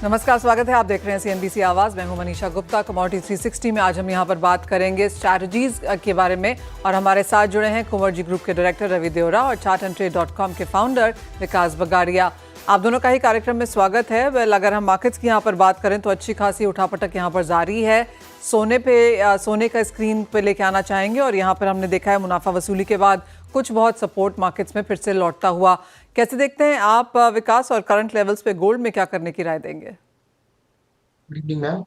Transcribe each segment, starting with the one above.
नमस्कार, स्वागत है। आप देख रहे हैं CNBC आवाज। मैं हूं मनीषा गुप्ता। कमोडिटी 360 में आज हम यहां पर बात करेंगे स्ट्रैटेजीज के बारे में और हमारे साथ जुड़े हैं कुंवरजी ग्रुप के डायरेक्टर रवि देओरा और chartandtrade.com के फाउंडर विकास बगाड़िया। आप दोनों का ही कार्यक्रम में स्वागत है। वेल, अगर हम मार्केट्स की यहाँ पर बात करें तो अच्छी खासी उठापटक यहाँ पर जारी है। सोने का स्क्रीन पे लेके आना चाहेंगे और यहाँ पर हमने देखा है मुनाफा वसूली के बाद कुछ बहुत सपोर्ट मार्केट्स में फिर से लौटता हुआ। कैसे देखते हैं आप विकास, और करंट लेवल्स पे गोल्ड में क्या करने की राय देंगे? Good evening ma'am.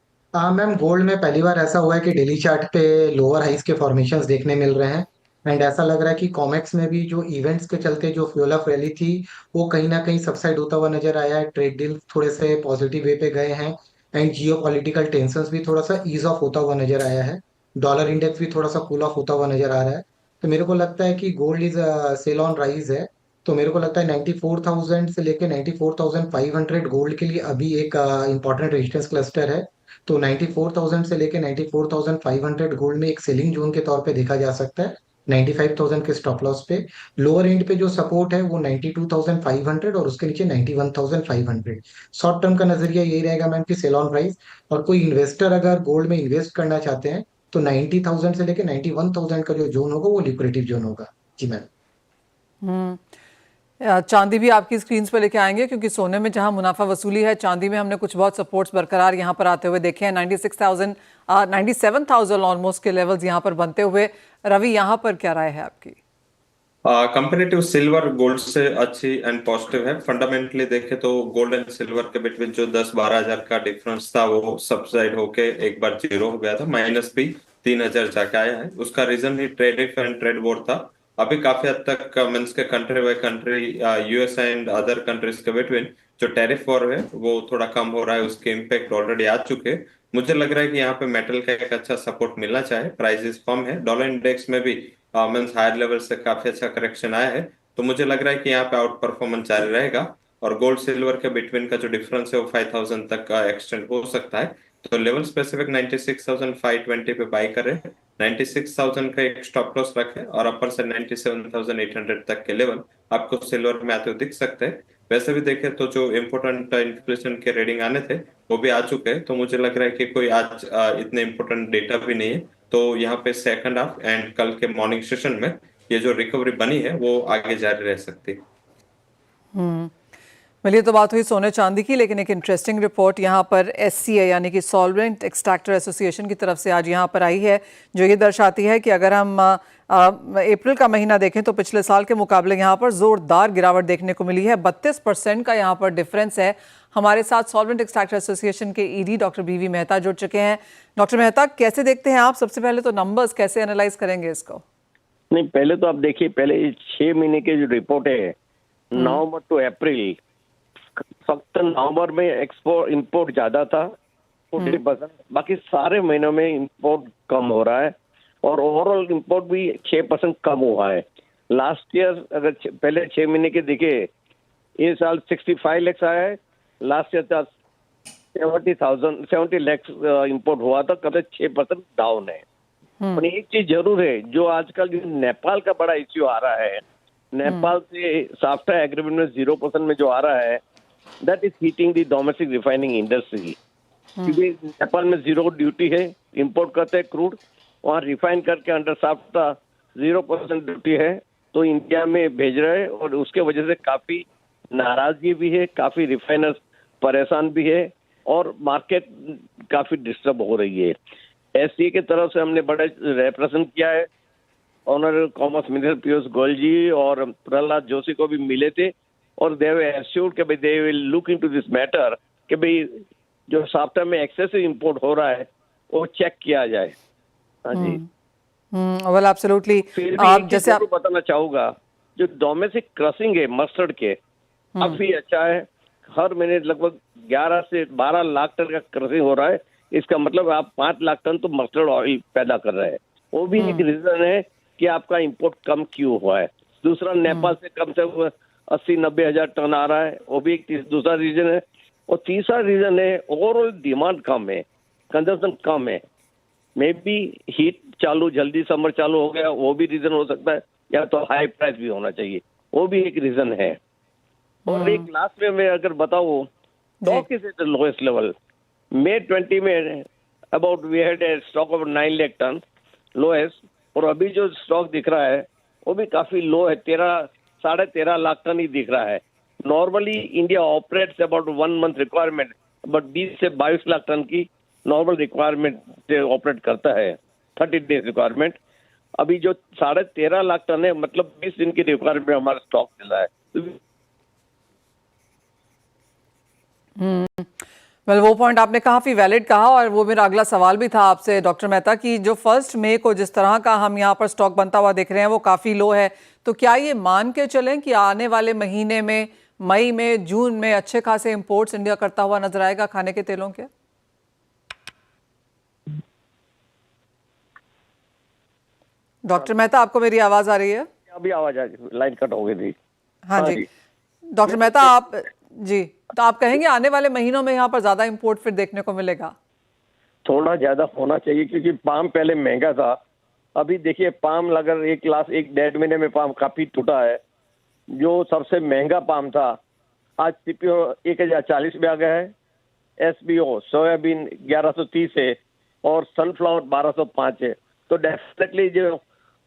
Ma'am, gold में पहली बार ऐसा हुआ है कि डेली चार्ट पे लोअर हाइस के फॉर्मेशंस देखने मिल रहे हैं। एंड ऐसा लग रहा है कि कॉमेक्स में भी जो इवेंट्स के चलते जो फ्यूल ऑफ रैली थी वो कहीं ना कहीं सबसाइड होता हुआ नजर आया है। ट्रेड डील थोड़े से पॉजिटिव वे पे गए हैं एंड जियो पॉलिटिकल टेंशंस भी थोड़ा सा ईज ऑफ होता हुआ नजर आया है। डॉलर इंडेक्स भी थोड़ा सा कूल ऑफ होता हुआ नजर आ रहा है। तो मेरे को लगता है कि gold is sale on rise है। तो मेरे को लगता है 94,000 से लेके 94,500 गोल्ड के लिए अभी एक इंपॉर्टेंट रेजिस्टेंस क्लस्टर है। तो 94,000 से लेके 94,500 गोल्ड में एक सेलिंग जोन के तौर पे देखा जा सकता है। 95,000 के स्टॉप लॉस पे लोअर एंड पे जो सपोर्ट है वो 92,500 और उसके नीचे 91,500। शॉर्ट टर्म का नजरिया यही रहेगा मैम कि सेल ऑन प्राइस। और कोई इन्वेस्टर अगर गोल्ड में इन्वेस्ट करना चाहते हैं तो 90,000 से लेके 91,000 का जो जोन होगा वो लिक्विडेटिव जोन होगा। जी मैम। चांदी भी आपकी स्क्रीन पर लेके आएंगे, क्योंकि सोने में जहां मुनाफा वसूली है, चांदी में हमने कुछ बहुत सपोर्ट्स बरकरार यहां पर आते हुए देखे हैं। 96,000 97,000 ऑलमोस्ट के लेवल्स यहां पर बनते हुए। रवि, यहां पर क्या राय है आपकी? कंपेरेटिव सिल्वर गोल्ड से अच्छी एंड पॉजिटिव है। फंडामेंटली देखे तो गोल्ड एंड सिल्वर के बिटवीन जो 10-12 हजार का डिफरेंस था वो सबसाइड होके एक बार जीरो हो गया था, माइनस भी 3,000 जाके आया है। उसका रीजन ही ट्रेड एंड ट्रेड वॉर था। अभी काफी हद तक मीन्स के country by country US and other countries के बिटवीन जो टैरिफ वॉर है वो थोड़ा कम हो रहा है, उसके इम्पैक्ट ऑलरेडी आ चुके हैं। मुझे लग रहा है कि यहाँ पे मेटल का एक अच्छा सपोर्ट मिलना चाहिए। प्राइसेस कम है, डॉलर इंडेक्स में भी मीन्स हायर लेवल से काफी अच्छा करेक्शन आया है। तो मुझे लग रहा है कि यहाँ पे आउट परफॉर्मेंस जारी रहेगा और गोल्ड सिल्वर के बिटवीन का जो डिफरेंस है वो 5,000 तक का एक्सटेंड हो सकता है। तो लेवल स्पेसिफिक 96,520 पे बाई करें, 96,000 का एक स्टॉप लॉस रखें और अपर से 97,800 तक के लेवल आपको सिल्वर में आते हुए दिख सकते हैं। वैसे भी देखें तो जो इम्पोर्टेंट इन्फ्लेशन के रीडिंग आने थे वो भी आ चुके हैं। तो मुझे लग रहा है कि कोई आज इतने इम्पोर्टेंट डेटा भी नहीं है। तो यहाँ पे सेकंड हाफ एंड कल के मॉर्निंग सेशन में ये जो रिकवरी बनी है वो आगे जारी रह सकती है। ये तो बात हुई सोने चांदी की, लेकिन एक इंटरेस्टिंग रिपोर्ट यहाँ पर SCA यानी कि सॉल्वेंट एक्सट्रैक्टर एसोसिएशन की तरफ से आज यहाँ पर आई है, जो ये दर्शाती है कि अगर हम अप्रैल का महीना देखें तो पिछले साल के मुकाबले यहाँ पर जोरदार गिरावट देखने को मिली है। 32% का यहाँ पर डिफरेंस है। हमारे साथ सॉल्वेंट एक्सट्रैक्टर एसोसिएशन के ED डॉक्टर BV मेहता जुड़ चुके हैं। डॉक्टर मेहता, कैसे देखते हैं आप? सबसे पहले तो नंबर्स कैसे एनालाइज करेंगे इसको? नहीं, पहले तो आप देखिए, पहले 6 महीने के जो रिपोर्ट है नवंबर टू अप्रैल, फक्त नवंबर में एक्सपोर्ट इंपोर्ट ज्यादा था 40%, बाकी सारे महीनों में इंपोर्ट कम हो रहा है और ओवरऑल इंपोर्ट भी 6% कम हुआ है। लास्ट ईयर अगर पहले 6 महीने के देखे, ये साल 65 लाख आया है, लास्ट ईयर था 70 लाख इंपोर्ट हुआ था, कब 6% डाउन है। पर एक चीज जरूर है, जो आजकल जो नेपाल का बड़ा इश्यू आ रहा है, नेपाल से साफ्टा एग्रीमेंट में 0% में जो आ रहा है, that is heating the domestic refining industry. क्योंकि नेपाल में 0 ड्यूटी है, इंपोर्ट करते हैं क्रूड, वहाँ रिफाइन करके अंडर साफ्टा 0% ड्यूटी है, तो इंडिया में भेज रहे हैं और उसके वजह से काफी नाराजगी भी है, काफी रिफाइनर्स परेशान भी है और मार्केट काफी डिस्टर्ब हो रही है। SCA की तरफ से हमने बड़े रिप्रेजेंट किया है, honourable commerce minister Piyush Goyal ji और प्रहलाद जोशी को भी मिले थे और दे हैव एश्योर्ड कि भाई they will look into this matter, कि भाई जो साफ्टा में एक्सेसिव इंपोर्ट हो रहा है वो चेक किया जाए। हाँ जी। Well, absolutely. फिर भी आप एक जैसे चीज बताना चाहूंगा, जो डोमेस्टिक क्रशिंग है मस्टर्ड के, काफी अच्छा है। हर महीने लगभग 11 से 12 लाख टन का क्रशिंग हो रहा है। इसका मतलब आप 5 लाख टन तो मस्टर्ड ऑयल पैदा कर रहे हैं। वो भी एक रीजन है कि आपका इंपोर्ट कम क्यों हुआ है। दूसरा, नेपाल से कम से कम 80-90 हजार टन आ रहा है, वो भी एक दूसरा रीजन है। और तीसरा रीजन है ओवरऑल डिमांड कम है, कंजम्पशन कम है। मे बी हीट चालू, जल्दी समर चालू हो गया, वो भी रीजन हो सकता है, या तो हाई प्राइस भी होना चाहिए, वो भी एक रीजन है। और एक लास्ट में मैं अगर बताऊं Stock is at the lowest level. May 20 में about we had a stock of 9 lakh ton lowest, और अभी जो स्टॉक दिख रहा है वो भी काफी लो है, 13.5 लाख टन ही दिख रहा है. Normally India operates about 1 month requirement, but 20 से 22 लाख टन की नॉर्मल रिक्वायरमेंट से ऑपरेट करता है, 30 डेज रिक्वायरमेंट. अभी जो 13.5 लाख टन है, मतलब 20 दिन की रिक्वायरमेंट हमारा स्टॉक मिल रहा है. वेल, वो पॉइंट आपने काफी वैलिड कहा, और वो मेरा अगला सवाल भी था आपसे डॉक्टर मेहता कि जो 1 मई को जिस तरह का हम यहाँ पर स्टॉक बनता हुआ देख रहे हैं वो काफी लो है, तो क्या ये मान के चलें कि आने वाले महीने में मई में जून में अच्छे खासे इंपोर्ट्स इंडिया करता हुआ नजर आएगा खाने के तेलों के? डॉक्टर मेहता, आपको मेरी आवाज आ रही है? अभी आवाज आ रही, लाइन कट हो गई थी. हाँ जी, डॉक्टर मेहता आप जी, तो आप कहेंगे आने वाले महीनों में यहाँ पर ज्यादा इंपोर्ट फिर देखने को मिलेगा? थोड़ा ज्यादा होना चाहिए, क्योंकि पाम पहले महंगा था. अभी देखिए पाम अगर एक 1.5 महीने में पाम काफी टूटा है. जो सबसे महंगा पाम था आज सीपीओ 1040 में आ गया है, एसबीओ सोयाबीन 1130 है, और सनफ्लावर 1205 है. तो डेफिनेटली जो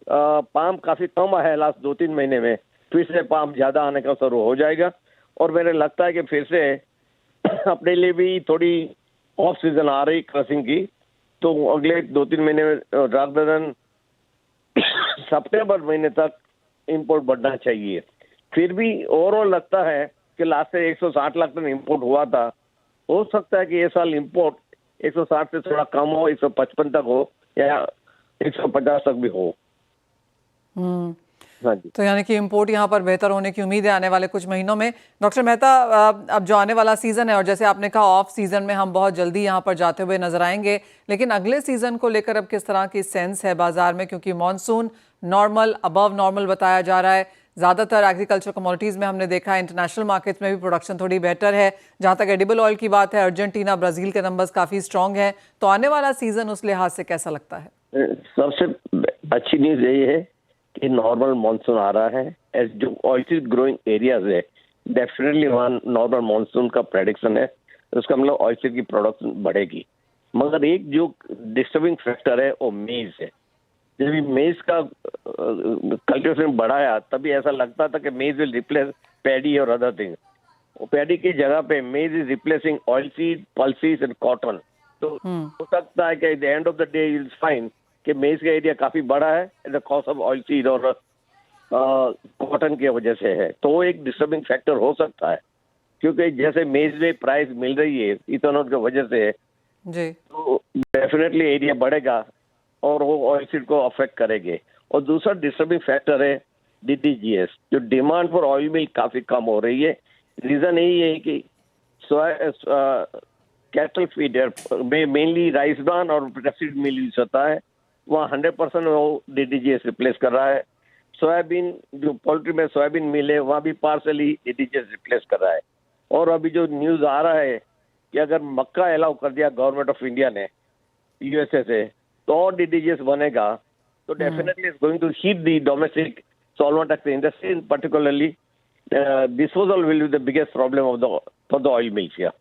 पाम काफी कम है लास्ट 2-3 महीने में, फिर से पाम ज्यादा आने का शुरू हो जाएगा. और मेरे लगता है कि फिर से अपने लिए भी थोड़ी ऑफ सीजन आ रही क्रशिंग की, तो अगले 2-3 महीने में रादर देन सितंबर महीने तक इंपोर्ट बढ़ना चाहिए. फिर भी ओवरऑल लगता है कि लास्ट से 160 लाख टन इंपोर्ट हुआ था. हो सकता है कि ये साल इंपोर्ट 160 से थोड़ा कम हो, 155 तक हो, या 150 तक भी हो. हाँ जी. तो यानी कि इंपोर्ट यहाँ पर बेहतर होने की उम्मीद है आने वाले कुछ महीनों में. डॉक्टर मेहता, अब जो आने वाला सीजन है, और जैसे आपने कहा ऑफ सीजन में हम बहुत जल्दी यहाँ पर जाते हुए नजर आएंगे, लेकिन अगले सीजन को लेकर अब किस तरह की सेंस है बाजार में? क्योंकि मॉनसून नॉर्मल, अबव नॉर्मल बताया जा रहा है. ज़्यादातर एग्रीकल्चर कमोडिटीज़ में हमने देखा है, इंटरनेशनल मार्केट्स में भी प्रोडक्शन थोड़ी बेहतर है. जहाँ तक एडिबल ऑयल की बात है, अर्जेंटीना, ब्राज़ील के नंबर्स काफ़ी स्ट्रॉन्ग हैं. तो आने वाला सीजन उस लिहाज से कैसा लगता है? सबसे अच्छी न्यूज यही है कि नॉर्मल मॉनसून आ रहा है. जो ऑयलसीड ग्रोइंग एरियाज है, डेफिनेटली वहाँ नॉर्मल मॉनसून का प्रेडिक्शन है. उसका मतलब ऑयलसीड की प्रोडक्शन बढ़ेगी. मगर एक जो डिस्टर्बिंग फैक्टर है वो मेज है. जब मेज का कल्टीवेशन बढ़ाया तभी ऐसा लगता था कि मेज विल रिप्लेस पैडी और अदर थिंग. पैडी की जगह पे maize is replacing oilseed, pulses and cotton. तो हो सकता है कि at the end of the day you will find कि मेज का एरिया काफी बड़ा है at the cost of oil seed और कॉटन की वजह से है. तो वो एक डिस्टर्बिंग फैक्टर हो सकता है, क्योंकि जैसे मेज में प्राइस मिल रही है इथेनॉल की वजह से जी, तो डेफिनेटली एरिया बढ़ेगा और वो ऑयल सीड को अफेक्ट करेंगे. और दूसरा डिस्टर्बिंग फैक्टर है डीडीजीएस. जो डिमांड फॉर ऑयल मिल काफी कम हो रही है. रीजन यही है कि कैटल फीडर में मेनली राइस ब्रान और रेपसीड मिल यूज होता है, वहाँ 100% वो डीडीजीएस रिप्लेस कर रहा है. सोयाबीन जो पोल्ट्री में सोयाबीन मिल है वहाँ भी पार्सली डीडीजीएस रिप्लेस कर रहा है. और अभी जो न्यूज आ रहा है कि अगर मक्का अलाउ कर दिया गवर्नमेंट ऑफ इंडिया ने यूएसए से, तो और डीडीजीएस बनेगा. तो definitely it's going to heat the domestic solvent industry, particularly disposal will be the biggest problem for the oil mills here.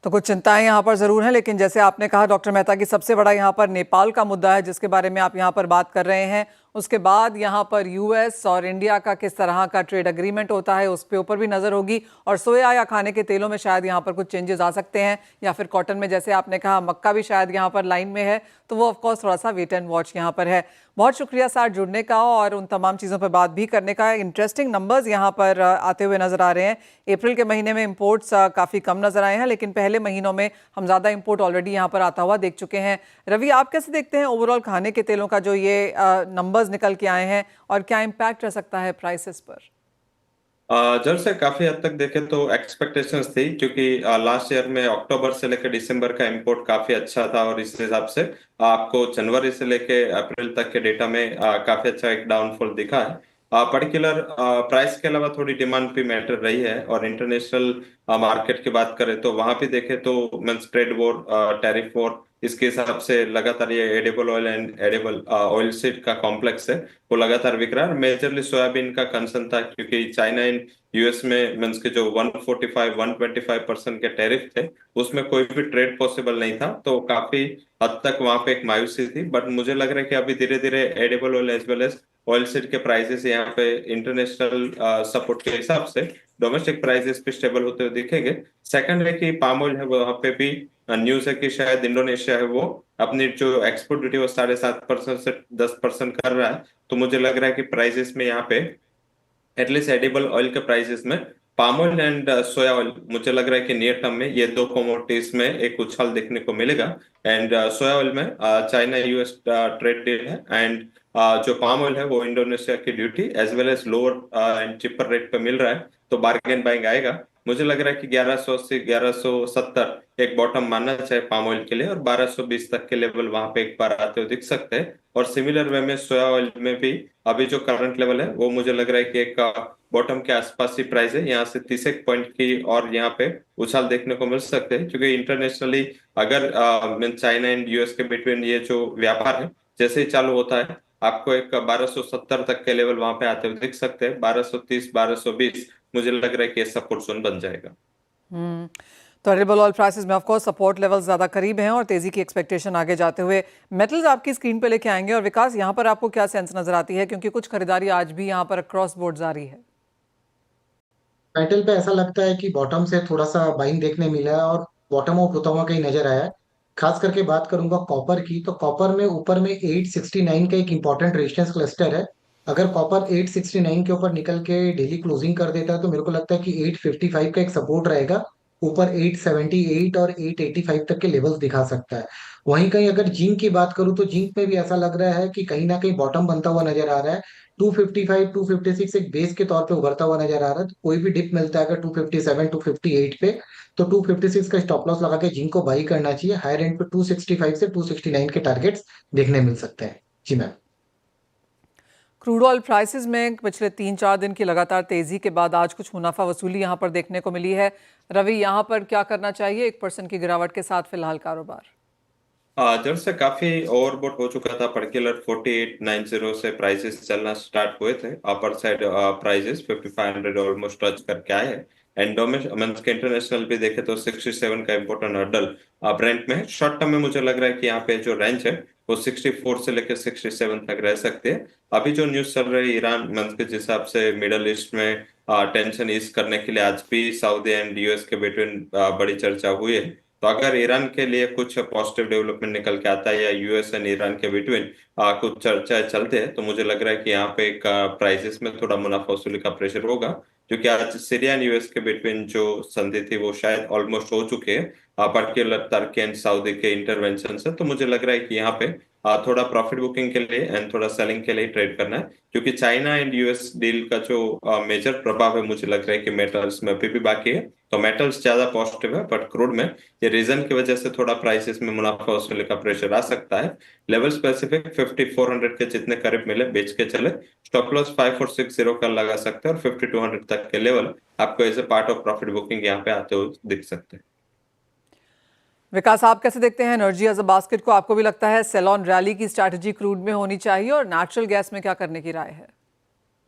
तो कुछ चिंताएं यहाँ पर जरूर हैं, लेकिन जैसे आपने कहा डॉक्टर मेहता कि सबसे बड़ा यहाँ पर नेपाल का मुद्दा है जिसके बारे में आप यहाँ पर बात कर रहे हैं. उसके बाद यहाँ पर यूएस और इंडिया का किस तरह का ट्रेड एग्रीमेंट होता है उस पे ऊपर भी नजर होगी. और सोया या खाने के तेलों में शायद यहाँ पर कुछ चेंजेस आ सकते हैं, या फिर कॉटन में जैसे आपने कहा मक्का भी शायद यहाँ पर लाइन में है. तो वो ऑफकोर्स थोड़ा सा वेट एंड वॉच यहाँ पर है. बहुत शुक्रिया साथ जुड़ने का और उन तमाम चीज़ों पर बात भी करने का. इंटरेस्टिंग नंबर्स यहाँ पर आते हुए नजर आ रहे हैं. अप्रैल के महीने में इंपोर्ट्स काफ़ी कम नजर आए हैं, लेकिन पहले महीनों में हम ज़्यादा इंपोर्ट ऑलरेडी यहाँ पर आता हुआ देख चुके हैं. रवि, आप कैसे देखते हैं ओवरऑल खाने के तेलों का जो ये नंबर्स निकल के आए हैं, और क्या इम्पैक्ट रह सकता है प्राइसेस पर? जब से काफी हद तक देखें तो एक्सपेक्टेशंस थी, क्योंकि लास्ट ईयर में अक्टूबर से लेकर दिसंबर का इंपोर्ट काफी अच्छा था, और इस हिसाब से आपको जनवरी से लेकर अप्रैल तक के डेटा में काफी अच्छा एक डाउनफॉल दिखा है. पर्टिकुलर प्राइस के अलावा थोड़ी डिमांड भी मैटर रही है. और इंटरनेशनल मार्केट की बात करें तो वहां भी देखें तो means trade war, tariff war इसके हिसाब से लगातार ये edible oil and edible oil seed का कॉम्प्लेक्स है वो लगातार बिक रहा है। मेजरली सोयाबीन का कंसर्न था क्योंकि चाइना एंड यूएस में मीन्स के जो 145-125% के टैरिफ थे उसमें कोई भी ट्रेड पॉसिबल नहीं था, तो काफी हद तक वहां पे एक मायूसी थी। बट मुझे लग रहा है कि अभी धीरे धीरे edible oil as well as oil seed के प्राइसेस यहाँ पे इंटरनेशनल सपोर्ट के हिसाब से डोमेस्टिक प्राइसेस पे स्टेबल होते हुए दिखेंगे। सेकंड है कि पाम ऑयल है वहां पे भी न्यूज है कि शायद इंडोनेशिया है वो अपनी जो एक्सपोर्ट ड्यूटी वो 7.5% से 10% कर रहा है। तो मुझे लग रहा है कि प्राइसेस में यहाँ पे एटलीस्ट एडिबल ऑयल के प्राइसेस में palm oil and soya oil मुझे लग रहा है कि नियर टर्म में ये दो कमोडिटीज में एक उछाल देखने को मिलेगा। एंड सोया ऑयल में चाइना यूएस ट्रेड डील है एंड जो पाम ऑयल है वो इंडोनेशिया की duty as well as lower and cheaper rate पे मिल रहा है, तो बार्गेन बाइंग आएगा। मुझे लग रहा है कि 1100 से 1170 एक बॉटम मानना चाहिए पाम ऑयल के लिए और 1220 तक के लेवल वहां पे एक बार आते हुए दिख सकते हैं। और सिमिलर वे में सोया ऑयल में भी अभी जो करंट लेवल है वो मुझे लग रहा है कि एक बॉटम के आसपास ही प्राइस है, यहाँ से 30 पॉइंट की और यहाँ पे उछाल देखने को मिल सकते हैं। क्योंकि इंटरनेशनली अगर चाइना एंड यूएस के बिटवीन ये जो व्यापार है जैसे ही चालू होता है आपको एक 1270 तक के लेवल वहां पे आते हुए दिख सकते हैं। 1230 1220 मुझे लग रहा है कि ये सपोर्ट जोन बन जाएगा। तो एडिबल ऑयल प्राइसेस में ऑफ कोर्स सपोर्ट लेवल ज़्यादा करीब हैं और तेज़ी की एक्सपेक्टेशन आगे जाते हुए मेटल्स आपकी स्क्रीन पे लेके आएंगे। और विकास, यहाँ पर आपको क्या सेंस नजर आती है, क्योंकि कुछ खरीदारी आज भी यहाँ पर क्रॉस बोर्ड जारी है? मेटल पे ऐसा लगता है कि बॉटम से थोड़ा सा बाइंग देखने मिला है और बॉटम आउट होता हुआ कहीं नजर आया है। खास करके बात करूंगा कॉपर की, तो कॉपर में ऊपर में 869 का एक इंपॉर्टेंट रेजिस्टेंस क्लस्टर है। अगर कॉपर 869 के ऊपर निकल के डेली क्लोजिंग कर देता है तो मेरे को लगता है कि 855 का एक सपोर्ट रहेगा। ऊपर 878 और 885 तक के लेवल्स दिखा सकता है। वहीं कहीं अगर जिंक की बात करूं तो जिंक में भी ऐसा लग रहा है कि कहीं ना कहीं बॉटम बनता हुआ नजर आ रहा है। 255 256 एक बेस के तौर पे उभरता हुआ नजर आ रहा है। तो कोई भी डिप मिलता है अगर 257 258 पे, तो 256 का स्टॉप लॉस लगा के जिंक को बाई करना चाहिए। हायर एंड पे 265 से 269 के टारगेट्स देखने मिल सकते हैं। जी मैम। क्रूड ऑयल प्राइसेस में पिछले 3-4 दिन की लगातार तेजी के बाद आज कुछ मुनाफा वसूली यहाँ पर देखने को मिली है। रवि, यहाँ पर क्या करना चाहिए 1% की गिरावट के साथ फिलहाल कारोबार? जब से काफी ओवरबॉट हो चुका था, पर्टिकुलर 4890 से प्राइसेस चलना स्टार्ट हुए थे। Upper side prices 5500 almost touch करके आए हैं। एंड डोमेस्टिक के इंटरनेशनल भी देखे तो 67 का इंपॉर्टेंट हर्डल ब्रेंट में है। शॉर्ट टर्म में मुझे लग रहा है कि यहाँ पे जो रेंज है वो 64 से लेकर 67 तक रह सकते हैं। अभी जो न्यूज चल रही है ईरान मंथ के हिसाब से मिडल ईस्ट में टेंशन ईज करने के लिए आज भी सऊदी एंड यूएस के बिटवीन बड़ी चर्चा हुई है। तो अगर ईरान के लिए कुछ पॉजिटिव डेवलपमेंट निकल के आता है या यूएस एंड ईरान के बिटवीन कुछ चर्चा चलते हैं तो मुझे लग रहा है कि यहाँ पे एक प्राइसेस में थोड़ा मुनाफा वसूली का प्रेशर होगा। क्योंकि आज सीरिया एंड यूएस के बिटवीन जो संधि थी वो शायद ऑलमोस्ट हो चुकी है, पर्टिकुलर तुर्की एंड सऊदी के इंटरवेंशन से। तो मुझे लग रहा है कि यहाँ पे थोड़ा प्रॉफिट बुकिंग के लिए एंड थोड़ा सेलिंग के लिए ट्रेड करना है। क्योंकि चाइना एंड यूएस डील का जो मेजर प्रभाव है मुझे लग रहा है कि मेटल्स में अभी भी बाकी है। तो मेटल्स ज्यादा पॉजिटिव है, बट क्रूड में ये रीजन की वजह से थोड़ा प्राइसेस में मुनाफा वसूली का प्रेशर आ सकता है। लेवल स्पेसिफिक 5400 के जितने करीब मिले बेच के चले। स्टॉप लॉस 5460 का लगा सकते हैं और 5200 तक के लेवल आपको as a part of profit booking यहाँ पे आते हुए दिख सकते हैं। विकास, आप कैसे देखते हैं एनर्जी एज अ बास्केट को? आपको भी लगता है सेल ऑन रैली की स्ट्रैटेजी क्रूड में होनी चाहिए, और नेचुरल गैस में क्या करने की राय है?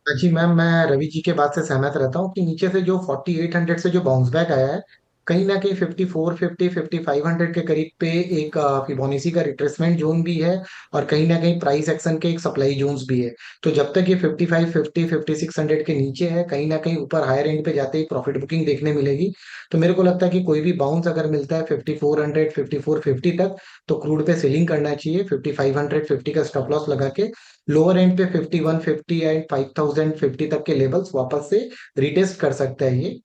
जी मैम, मैं रवि जी के बात से सहमत रहता हूँ कि नीचे से जो 4800 से जो बाउंस बैक आया है, कहीं ना कहीं 5450 5500 के करीब पे एक फिबोनाची का रिट्रेसमेंट जोन भी है। और कहीं ना कहीं प्राइस एक्शन के एक सप्लाई जोन्स भी है। तो जब तक ये 5550 5600 के नीचे है, कहीं ना कहीं ऊपर हायर एंड पे जाते ही प्रॉफिट बुकिंग देखने मिलेगी। तो मेरे को लगता है कि कोई भी बाउंस अगर मिलता है 5400 5450 तक, तो क्रूड पे सेलिंग करना चाहिए 5550 का स्टॉप लॉस लगा के। लोअर एंड पे 5150 एंड 5050 तक के लेवल्स वापस से रिटेस्ट कर सकता है ये।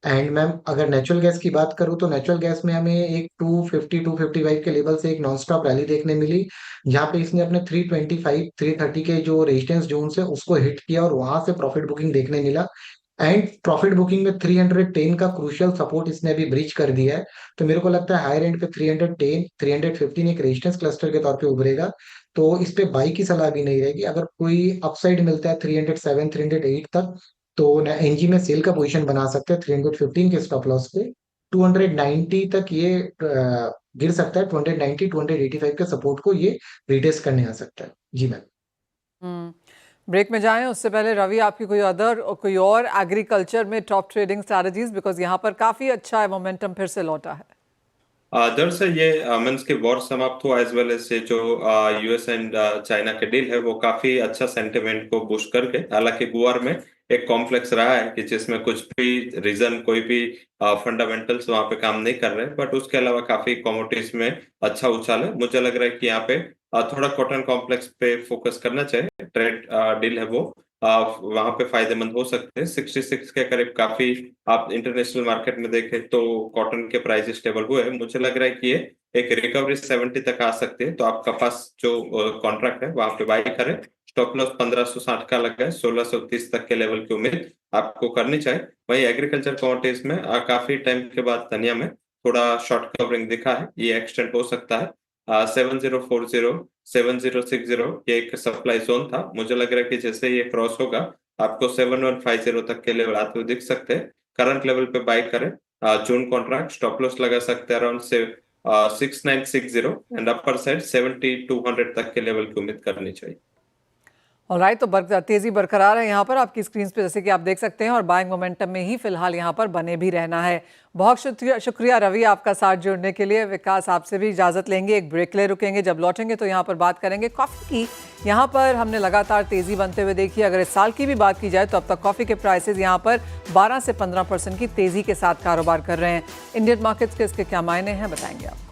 एंड मैम, अगर नेचुरल गैस की बात करूं तो नेचुरल गैस में हमें एक 250 255 के लेवल से एक नॉन स्टॉप रैली देखने मिली, जहां पे इसने अपने 325 330 के जो रेजिस्टेंस जोन है उसको हिट किया और वहां से प्रॉफिट बुकिंग देखने मिला। एंड प्रॉफिट बुकिंग में 310 का क्रूशियल सपोर्ट इसने अभी ब्रीच कर दिया है। तो मेरे को लगता है हायर एंड पे 310 315 एक रेजिस्टेंस क्लस्टर के तौर पे उभरेगा। तो इस पे बाई की सलाह भी नहीं रहेगी। अगर कोई अपसाइड मिलता है 307 308 तक, तो एनजी में सेल का पोजीशन बना सकते हैं 315 के स्टॉप लॉस पे। 290 तक ये गिर सकता है 290 285 के सपोर्ट को ये रिटेस्ट करने आ सकता है। जी मैम। ब्रेक में जाएं उससे पहले रवि, आपकी कोई और एग्रीकल्चर में टॉप ट्रेडिंग स्ट्रैटेजीज, बिकॉज यहाँ पर काफी अच्छा है, मोमेंटम फिर से लौटा है। दरअसल ये मीन्स के वॉर समाप्त हुआ एज वेल एज ये जो यूएस एंड चाइना के डील है वो काफी अच्छा सेंटिमेंट को बूस्ट करके, हालांकि गुआर में एक कॉम्प्लेक्स रहा है कि जिसमें कुछ भी रीजन कोई भी फंडामेंटल्स वहां पे काम नहीं कर रहे, बट उसके अलावा काफी कमोडिटीज में अच्छा उछाल है। मुझे लग रहा है कि यहाँ पे थोड़ा कॉटन कॉम्प्लेक्स पे फोकस करना चाहिए। ट्रेड डील है वो वहां पे फायदेमंद हो सकते हैं। 66 के करीब काफी आप इंटरनेशनल मार्केट में देखें तो कॉटन के प्राइस स्टेबल हुए हैं। मुझे लग रहा है कि ये एक रिकवरी 70 तक आ सकती है, तो आपका पास जो कॉन्ट्रैक्ट है वहां पे बाई करें। स्टॉप लॉस 1560 का लगा है, 1630 तक के लेवल की उम्मीद आपको करनी चाहिए। वहीं एग्रीकल्चर कमोडिटीज में काफी टाइम के बाद धनिया में थोड़ा शॉर्ट कवरिंग दिखा है, ये एक्सटेंड हो सकता है। 7040 7060 ये एक सप्लाई जोन था। मुझे लग रहा है कि जैसे ये क्रॉस होगा आपको 7150 तक के लेवल आते हुए दिख सकते हैं। करंट लेवल पे बाय करें। जून कॉन्ट्रैक्ट स्टॉप लॉस लगा सकते हैं अराउंड से 6960 एंड अपर साइड 7200 तक के लेवल की उम्मीद करनी चाहिए। ऑलराइट, तो तेजी बरकरार है यहाँ पर आपकी स्क्रीन पे, जैसे कि आप देख सकते हैं, और बाइंग मोमेंटम में ही फिलहाल यहाँ पर बने भी रहना है। बहुत शुक्रिया रवि आपका साथ जुड़ने के लिए। विकास, आपसे भी इजाजत लेंगे, एक ब्रेक ले रुकेंगे, जब लौटेंगे तो यहाँ पर बात करेंगे कॉफी की। यहाँ पर हमने लगातार तेजी बनते हुए देखी। अगर इस साल की भी बात की जाए तो अब तक कॉफी के प्राइसेस यहाँ पर 12 से 15% की तेजी के साथ कारोबार कर रहे हैं। इंडियन मार्केट्स के इसके क्या मायने हैं, बताएंगे आपको।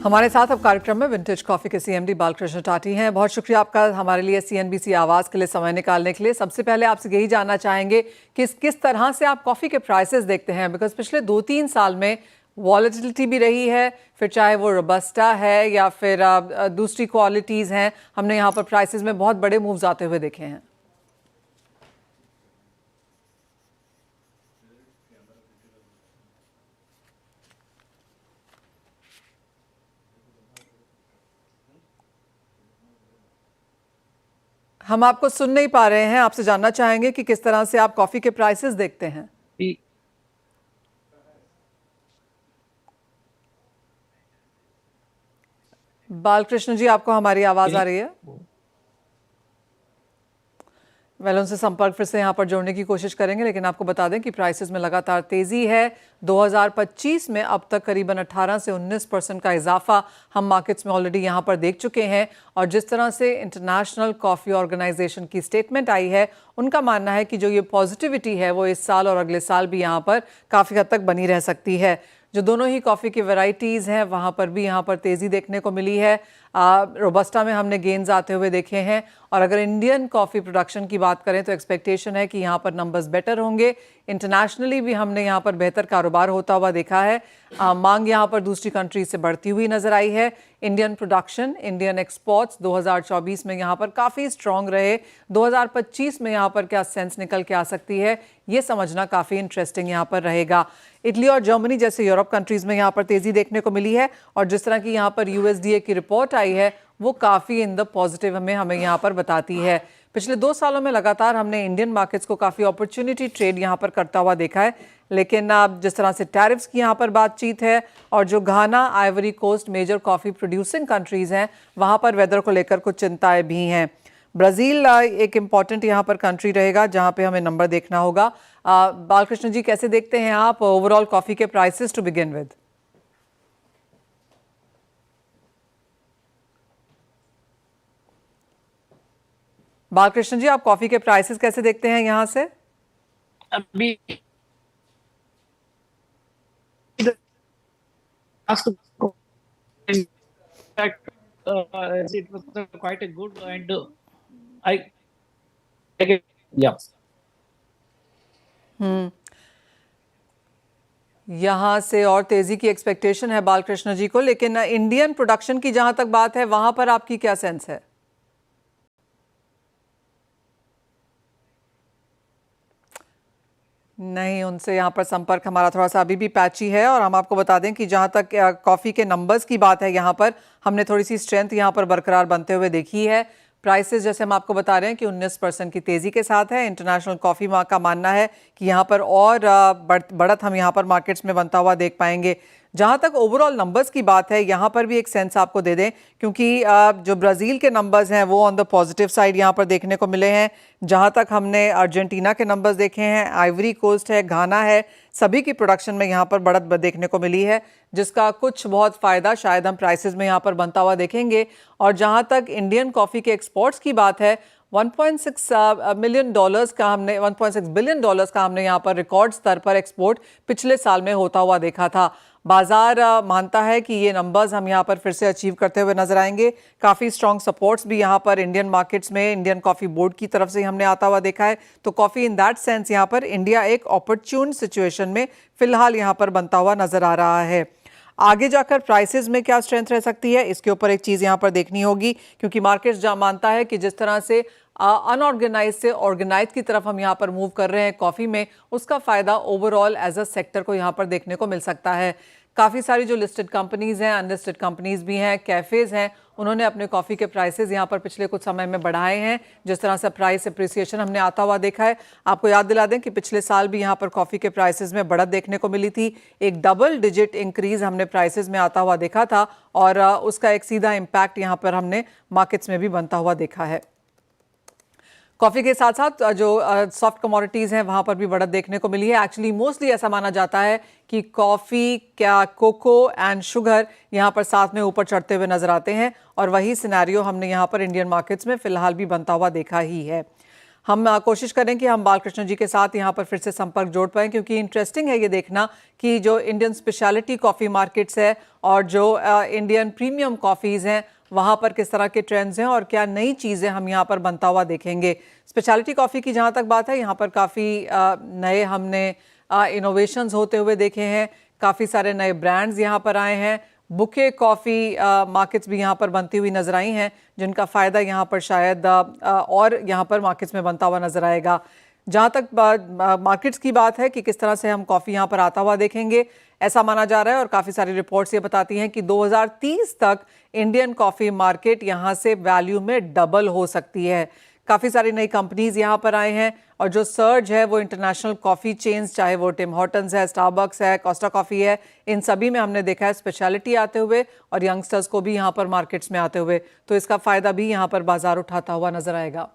हमारे साथ अब कार्यक्रम में विंटेज कॉफी के सीएमडी बालकृष्ण टाटी हैं। बहुत शुक्रिया आपका हमारे लिए सीएनबीसी आवाज़ के लिए समय निकालने के लिए। सबसे पहले आपसे यही जानना चाहेंगे कि किस तरह से आप कॉफ़ी के प्राइसेस देखते हैं, बिकॉज पिछले 2-3 साल में वॉलेटिलिटी भी रही है, फिर चाहे वो रोबस्टा है या फिर दूसरी क्वालिटीज़ हैं, हमने यहाँ पर प्राइसेस में बहुत बड़े मूव्स आते हुए देखे हैं। हम आपको सुन नहीं पा रहे हैं, आपसे जानना चाहेंगे कि किस तरह से आप कॉफी के प्राइसेस देखते हैं। बालकृष्ण जी, आपको हमारी आवाज आ रही है? उनसे संपर्क फिर से यहाँ पर जोड़ने की कोशिश करेंगे, लेकिन आपको बता दें कि प्राइसेस में लगातार तेजी है। 2025 में अब तक करीबन 18 से 19% का इजाफा हम मार्केट्स में ऑलरेडी यहाँ पर देख चुके हैं। और जिस तरह से इंटरनेशनल कॉफ़ी ऑर्गेनाइजेशन की स्टेटमेंट आई है, उनका मानना है कि जो ये पॉजिटिविटी है वो इस साल और अगले साल भी यहाँ पर काफ़ी हद तक बनी रह सकती है। जो दोनों ही कॉफ़ी की वैरायटीज़ हैं वहाँ पर भी यहाँ पर तेज़ी देखने को मिली है। रोबस्टा में हमने गेंस आते हुए देखे हैं, और अगर इंडियन कॉफ़ी प्रोडक्शन की बात करें तो एक्सपेक्टेशन है कि यहाँ पर नंबर्स बेटर होंगे। इंटरनेशनली भी हमने यहाँ पर बेहतर कारोबार होता हुआ देखा है। मांग यहाँ पर दूसरी कंट्रीज से बढ़ती हुई नज़र आई है। इंडियन प्रोडक्शन, इंडियन एक्सपोर्ट्स 2024 में यहाँ पर काफ़ी स्ट्रॉन्ग रहे। 2025 में यहाँ पर क्या सेंस निकल के आ सकती है, ये समझना काफ़ी इंटरेस्टिंग यहाँ पर रहेगा। इटली और जर्मनी जैसे यूरोप कंट्रीज़ में यहाँ पर तेज़ी देखने को मिली है, और जिस तरह की यहाँ पर USDA की रिपोर्ट आई है वो काफ़ी इन द पॉजिटिव हमें यहाँ पर बताती है। पिछले 2 सालों में लगातार हमने इंडियन मार्केट्स को काफ़ी अपॉर्चुनिटी ट्रेड यहाँ पर करता हुआ देखा है, लेकिन अब जिस तरह से टैरिफ्स की यहाँ पर बातचीत है, और जो Ghana, Ivory Coast major coffee producing countries हैं, वहाँ पर वेदर को लेकर कुछ चिंताएं भी हैं। ब्राज़ील एक इम्पॉर्टेंट यहाँ पर कंट्री रहेगा जहाँ पे हमें नंबर देखना होगा। बालकृष्ण जी, कैसे देखते हैं आप ओवरऑल कॉफ़ी के prices to begin with? Balakrishna ji, आप कॉफ़ी के प्राइसेस कैसे देखते हैं यहाँ से? अभी it was quite a good and yeah. यहाँ से और तेजी की एक्सपेक्टेशन है बालकृष्ण जी को, लेकिन इंडियन प्रोडक्शन की जहां तक बात है वहां पर आपकी क्या सेंस है? नहीं, उनसे यहाँ पर संपर्क हमारा थोड़ा सा अभी भी पैची है। और हम आपको बता दें कि जहाँ तक कॉफ़ी के नंबर्स की बात है, यहाँ पर हमने थोड़ी सी स्ट्रेंथ यहाँ पर बरकरार बनते हुए देखी है। प्राइसेस जैसे हम आपको बता रहे हैं कि 19% की तेज़ी के साथ है। इंटरनेशनल कॉफ़ी मार्क का मानना है कि यहाँ पर और बढ़त हम यहाँ पर मार्केट्स में बनता हुआ देख पाएंगे। जहाँ तक ओवरऑल नंबर्स की बात है, यहाँ पर भी एक सेंस आपको दे दें, क्योंकि जो ब्राज़ील के नंबर्स हैं वो ऑन द पॉजिटिव साइड यहाँ पर देखने को मिले हैं। जहाँ तक हमने अर्जेंटीना के नंबर्स देखे हैं, आइवरी कोस्ट है, घाना है, सभी की प्रोडक्शन में यहाँ पर बढ़त देखने को मिली है, जिसका कुछ बहुत फ़ायदा शायद हम प्राइसेस में यहाँ पर बनता हुआ देखेंगे। और जहाँ तक इंडियन कॉफ़ी के एक्सपोर्ट्स की बात है, 1.6 मिलियन डॉलर्स का हमने 1.6 बिलियन डॉलर्स का हमने यहाँ पर रिकॉर्ड स्तर पर एक्सपोर्ट पिछले साल में होता हुआ देखा था। बाजार मानता है कि ये नंबर्स हम यहाँ पर फिर से अचीव करते हुए नजर आएंगे। काफ़ी स्ट्रॉन्ग सपोर्ट्स भी यहाँ पर इंडियन मार्केट्स में इंडियन कॉफ़ी बोर्ड की तरफ से हमने आता हुआ देखा है। तो कॉफ़ी इन दैट सेंस यहाँ पर इंडिया एक अपॉर्चुन सिचुएशन में फिलहाल यहाँ पर बनता हुआ नजर आ रहा है। आगे जाकर प्राइसेस में क्या स्ट्रेंथ रह सकती है, इसके ऊपर एक चीज़ यहाँ पर देखनी होगी, क्योंकि मार्केट्स मानता है कि जिस तरह से अनऑर्गेनाइज से ऑर्गेनाइज की तरफ हम यहाँ पर मूव कर रहे हैं कॉफ़ी में, उसका फ़ायदा ओवरऑल एज अ सेक्टर को यहाँ पर देखने को मिल सकता है। काफ़ी सारी जो लिस्टेड कंपनीज़ हैं, अनलिस्टेड कंपनीज़ भी हैं, कैफ़ेज़ हैं, उन्होंने अपने कॉफ़ी के प्राइसेस यहाँ पर पिछले कुछ समय में बढ़ाए हैं। जिस तरह से प्राइस अप्रिसिएशन हमने आता हुआ देखा है, आपको याद दिला दें कि पिछले साल भी यहाँ पर कॉफ़ी के प्राइसेस में बढ़त देखने को मिली थी। एक डबल डिजिट इंक्रीज़ हमने प्राइसेस में आता हुआ देखा था, और उसका एक सीधा इम्पैक्ट यहाँ पर हमने मार्केट्स में भी बनता हुआ देखा है। कॉफ़ी के साथ साथ जो सॉफ्ट कमोडिटीज़ हैं वहाँ पर भी बढ़त देखने को मिली है। एक्चुअली मोस्टली ऐसा माना जाता है कि कॉफ़ी, क्या कोको एंड शुगर यहाँ पर साथ में ऊपर चढ़ते हुए नजर आते हैं, और वही सिनेरियो हमने यहाँ पर इंडियन मार्केट्स में फ़िलहाल भी बनता हुआ देखा ही है। हम कोशिश करें कि हम बालकृष्ण जी के साथ यहाँ पर फिर से संपर्क जोड़ पाएँ, क्योंकि इंटरेस्टिंग है ये देखना कि जो इंडियन स्पेशलिटी कॉफ़ी मार्केट्स है और जो इंडियन प्रीमियम कॉफ़ीज़ हैं वहाँ पर किस तरह के ट्रेंड्स हैं और क्या नई चीज़ें हम यहाँ पर बनता हुआ देखेंगे। स्पेशलिटी कॉफ़ी की जहाँ तक बात है, यहाँ पर काफ़ी नए हमने इनोवेशंस होते हुए देखे हैं। काफ़ी सारे नए ब्रांड्स यहाँ पर आए हैं। बुके कॉफ़ी मार्केट्स भी यहाँ पर बनती हुई नजर आई हैं, जिनका फ़ायदा यहाँ पर शायद और यहाँ पर मार्केट्स में बनता हुआ नजर आएगा। जहाँ तक मार्केट्स की बात है कि किस तरह से हम कॉफ़ी यहाँ पर आता हुआ देखेंगे, ऐसा माना जा रहा है, और काफ़ी सारी रिपोर्ट्स ये बताती हैं कि 2030 तक इंडियन कॉफ़ी मार्केट यहाँ से वैल्यू में डबल हो सकती है। काफ़ी सारी नई कंपनीज यहाँ पर आए हैं, और जो सर्ज है वो इंटरनेशनल कॉफ़ी चेन्स, चाहे वो टिम हॉर्टन्स है, स्टारबक्स है, कोस्टा कॉफ़ी है, इन सभी में हमने देखा है स्पेशलिटी आते हुए और यंगस्टर्स को भी यहाँ पर मार्केट्स में आते हुए। तो इसका फ़ायदा भी यहाँ पर बाजार उठाता हुआ नजर आएगा।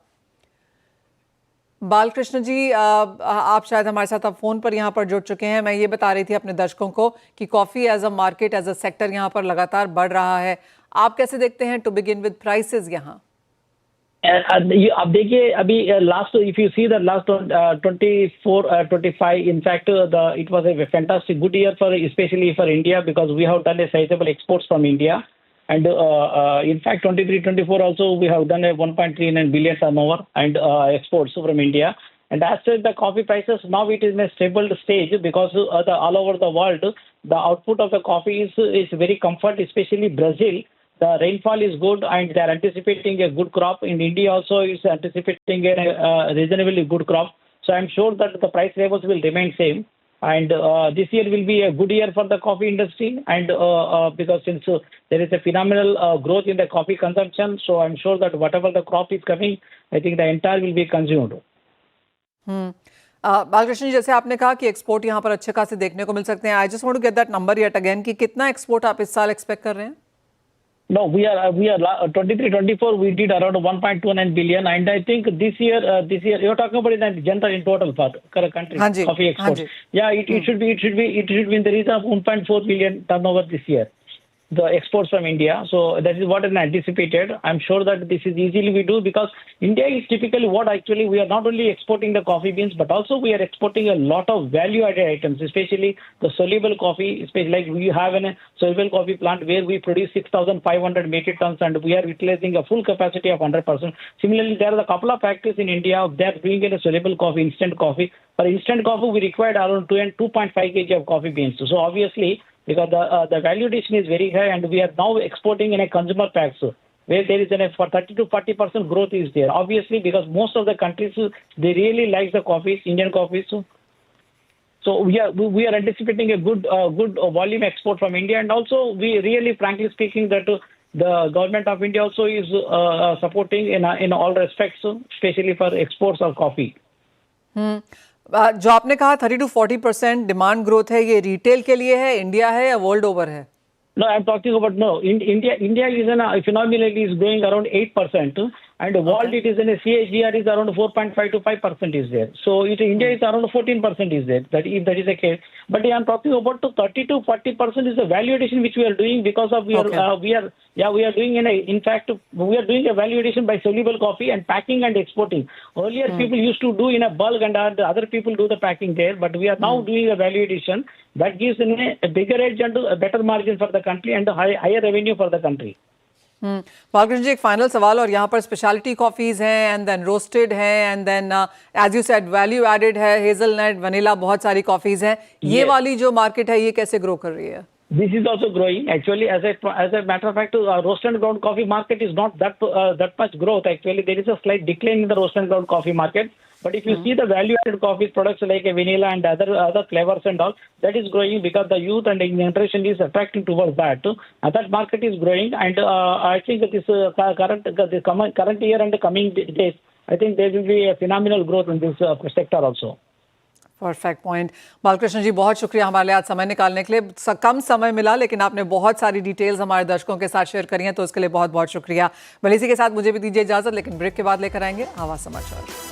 बालकृष्ण जी, आप शायद हमारे साथ अब फ़ोन पर यहाँ पर जुड़ चुके हैं। मैं ये बता रही थी अपने दर्शकों को कि coffee as a market, as a sector यहाँ पर लगातार बढ़ रहा है। आप कैसे देखते हैं टू बिगिन विद प्राइसेस यहाँ? अब देखिए, अभी last, if you see the last 24-25, in fact it was a fantastic good year for, especially for India, because we have done a sizable exports from India, and in fact 23-24 also we have done a 1.39 billion turnover and exports from India. And as such, the coffee prices now it is in a stable stage, because all over the world the output of the coffee is very comfort, especially Brazil. The rainfall is good and they are anticipating a good crop. In India also is anticipating a reasonably good crop. So I'm sure that the price levels will remain same. And this year will be a good year for the coffee industry. And because since there is a phenomenal growth in the coffee consumption, so I'm sure that whatever the crop is coming, I think the entire will be consumed. Balakrishna ji, जैसे आपने कहा कि export यहाँ पर अच्छे खासे देखने को मिल सकते हैं। I just want to get that number yet again कि कितना एक्सपोर्ट आप इस साल एक्सपेक्ट कर रहे हैं? No, we are 23-24 we did around 1.29 billion, and I think this year you're talking about in general in total for country coffee exports. Yeah, it should be in the region of 1.4 billion turnover this year, the exports from India. So that is what is anticipated. I'm sure that this is easily we do, because India is typically what actually we are not only exporting the coffee beans, but also we are exporting a lot of value added items, especially the soluble coffee. Especially like we have a soluble coffee plant where we produce 6,500 metric tons, and we are utilizing a full capacity of 100%. Similarly, there are a couple of factories in India that are doing a soluble coffee, instant coffee. For instant coffee, we required around 2.5 kg of coffee beans. So obviously, because the value addition is very high, and we are now exporting in a consumer packs where there is for 30 to 40% growth is there. Obviously, because most of the countries they really like the coffees, Indian coffees. So we are anticipating a good volume export from India, and also we really, frankly speaking, that the government of India also is supporting in all respects, especially for exports of coffee. जो आपने कहा 30 to 40% demand growth है, ये retail के लिए है, India है या वर्ल्ड ओवर है? No, I'm talking about India is phenomenally is growing around 8%, and world it is in a CAGR is around 4.5 to 5% is there. So India is around 14% is there. That if that is the case, but I'm talking about to 30 to 40% is the value addition which we are doing because of we are doing in fact we are doing a value addition by soluble coffee and packing and exporting. Earlier people used to do in a bulk and other people do the packing there, but we are now doing a value addition that gives a bigger edge and a better margin for the country and a higher revenue for the country. Balakrishna ji, एक final सवाल, और यहाँ पर speciality coffees हैं and then roasted हैं and then as you said value added है, hazelnut, vanilla, बहुत सारी कॉफीज हैं। ये वाली जो मार्केट है ये कैसे ग्रो कर रही है? This is also growing actually. As a matter of fact, roast and ground coffee market is not that much growth. Actually, there is a slight decline in the roast and ground coffee market. But if you see the value-added coffee products like vanilla and other flavors and all, that is growing because the youth and the generation is attracting towards that. That market is growing, and I think that this current year and the coming days, I think there will be a phenomenal growth in this sector also. Perfect point. Balakrishna ji, बहुत शुक्रिया हमारे लिए आज समय निकालने के लिए। कम समय मिला लेकिन आपने बहुत सारी डिटेल्स हमारे दर्शकों के साथ शेयर करी हैं, तो उसके लिए बहुत बहुत शुक्रिया। भले इसी के साथ मुझे भी दीजिए इजाजत, लेकिन ब्रेक के बाद लेकर आएंगे आवाज समाचार।